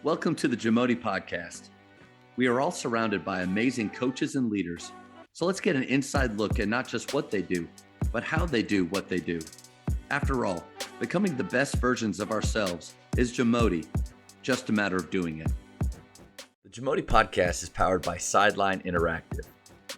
Welcome to the JAMODI podcast. We are all surrounded by amazing coaches and leaders. So let's get an inside look at not just what they do, but how they do what they do. After all, becoming the best versions of ourselves is JAMODI, just a matter of doing it. The JAMODI podcast is powered by Sideline Interactive.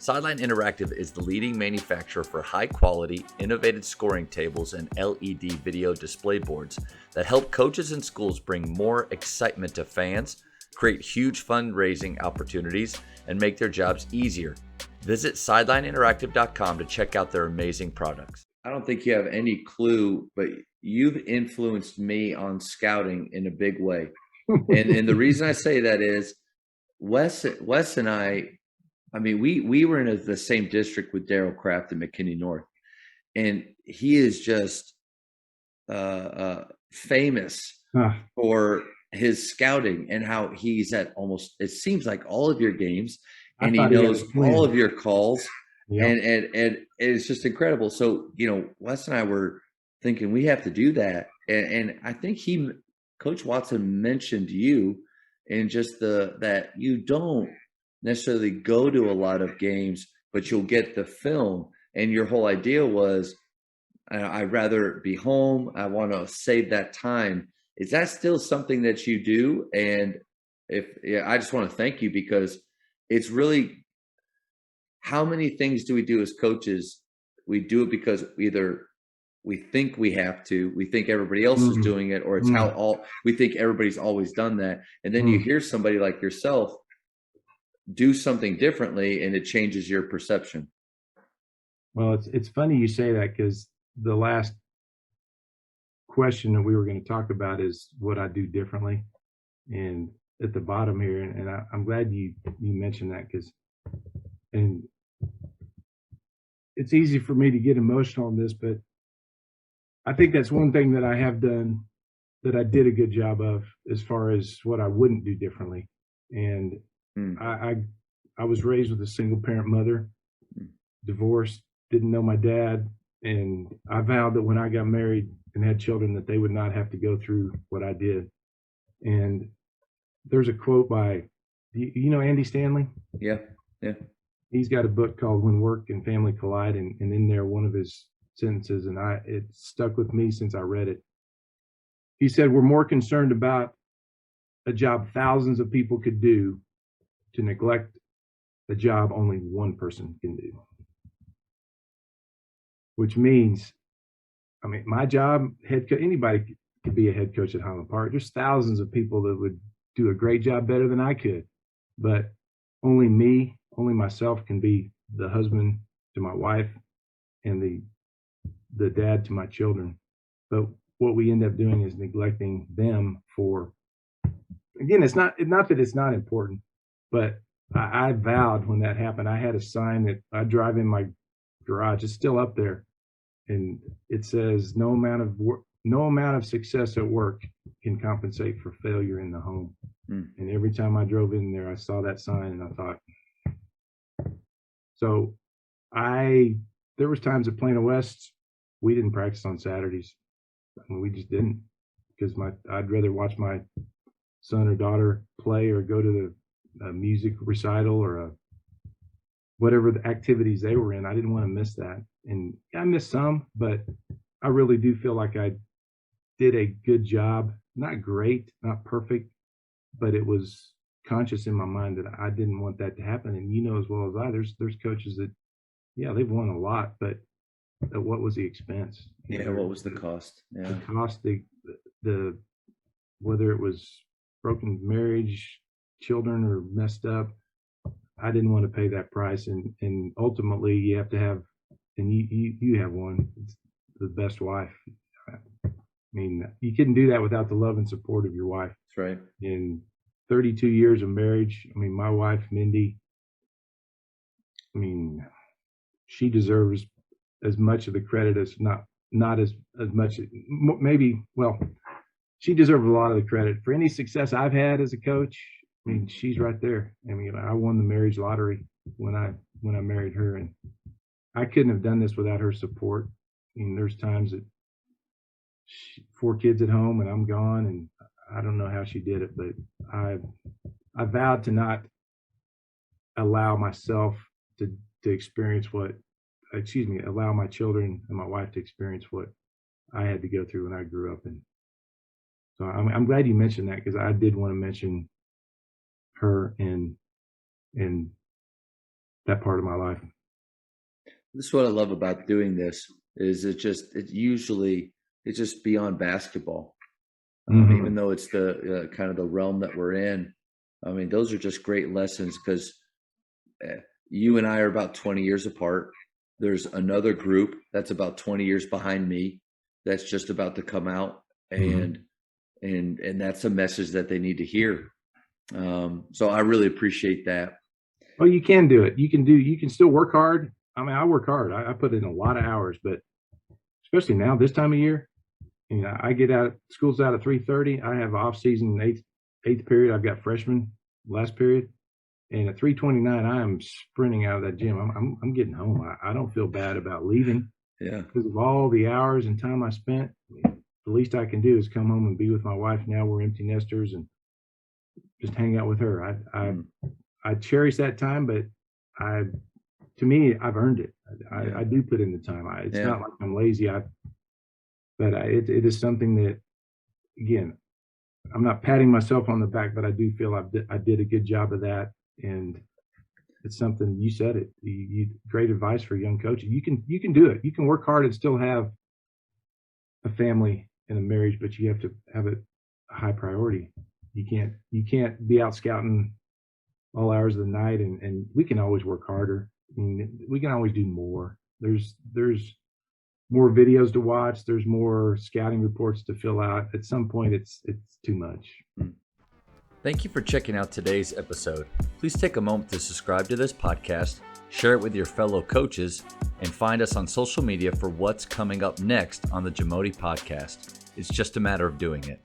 Sideline Interactive is the leading manufacturer for high-quality, innovative scoring tables and LED video display boards that help coaches and schools bring more excitement to fans, create huge fundraising opportunities, and make their jobs easier. Visit sidelineinteractive.com to check out their amazing products. I don't think you have any clue, but you've influenced me on scouting in a big way. And the reason I say that is Wes and I mean, we were in the same district with Daryl Kraft in McKinney North, and he is just famous for his scouting and how he's at almost, it seems like, all of your games, and he knows all of your calls, and it's just incredible. So, Wes and I were thinking we have to do that, and I think Coach Watson mentioned you, and just that you don't necessarily go to a lot of games, but you'll get the film. And your whole idea was, I'd rather be home. I want to save that time. Is that still something that you do? And I just want to thank you, because it's really, how many things do we do as coaches? We do it because either we think we have to, we think everybody else is doing it, or it's we think everybody's always done that. And then you hear somebody like yourself do something differently, and it changes your perception. Well, it's funny you say that, because the last question that we were going to talk about is what I do differently, and at the bottom here, and I'm glad you mentioned that, and it's easy for me to get emotional on this, but I think that's one thing that I have done that I did a good job of, as far as what I wouldn't do differently. And I was raised with a single parent mother, divorced, didn't know my dad, and I vowed that when I got married and had children, that they would not have to go through what I did. And there's a quote by, you know Andy Stanley? Yeah. He's got a book called When Work and Family Collide, and in there, one of his sentences, and it stuck with me since I read it. He said, "We're more concerned about a job thousands of people could do to neglect a job only one person can do." Which means, my job, anybody could be a head coach at Highland Park. There's thousands of people that would do a great job better than I could, but only myself can be the husband to my wife and the dad to my children. But what we end up doing is neglecting them for, again, it's not that it's not important, but I vowed when that happened. I had a sign that I drive in my garage. It's still up there, and it says, "No amount of success at work can compensate for failure in the home." And every time I drove in there, I saw that sign, and I thought. So there was times at Plano West we didn't practice on Saturdays. We just didn't, because I'd rather watch my son or daughter play, or go to a music recital, or whatever the activities they were in. I didn't want to miss that. And I missed some, but I really do feel like I did a good job. Not great, not perfect, but it was conscious in my mind that I didn't want that to happen. And as well as I, there's coaches that, they've won a lot, but what was the expense? What was the cost? Yeah. The cost, the whether it was broken marriage, children are messed up, I didn't want to pay that price. And ultimately, you have to have, and you have one, it's the best wife. You couldn't do that without the love and support of your wife. That's right. In 32 years of marriage, my wife, Mindy, she deserves as much of the credit as not as much, maybe, well, she deserves a lot of the credit for any success I've had as a coach. She's right there. I won the marriage lottery when I married her, and I couldn't have done this without her support. There's times that 4 kids at home and I'm gone, and I don't know how she did it, but I vowed to not allow myself to experience allow my children and my wife to experience what I had to go through when I grew up. And so I'm glad you mentioned that, because I did want to mention her in that part of my life. This is what I love about doing this is it's just beyond basketball. Even though it's the kind of the realm that we're in. I mean, those are just great lessons, because you and I are about 20 years apart. There's another group that's about 20 years behind me that's just about to come out, and that's a message that they need to hear. So I really appreciate that. Well, you can do it. You can still work hard. I mean, I work hard. I put in a lot of hours, but especially now, this time of year, I get out, school's out at 3:30. I have off season eighth period. I've got freshman last period. And at 3:29, I am sprinting out of that gym. I'm getting home. I don't feel bad about leaving. Yeah. Because of all the hours and time I spent. The least I can do is come home and be with my wife. Now we're empty nesters, and just hang out with her. I cherish that time, but to me, I've earned it. I do put in the time. It's not like I'm lazy. It is something that, again, I'm not patting myself on the back, but I do feel I did a good job of that. And it's something, you said it, you great advice for young coaches. You can do it. You can work hard and still have a family and a marriage, but you have to have it a high priority. You can't be out scouting all hours of the night, and we can always work harder. I mean, we can always do more. There's more videos to watch. There's more scouting reports to fill out. At some point, it's too much. Thank you for checking out today's episode. Please take a moment to subscribe to this podcast, share it with your fellow coaches, and find us on social media for what's coming up next on the JAMODI podcast. It's just a matter of doing it.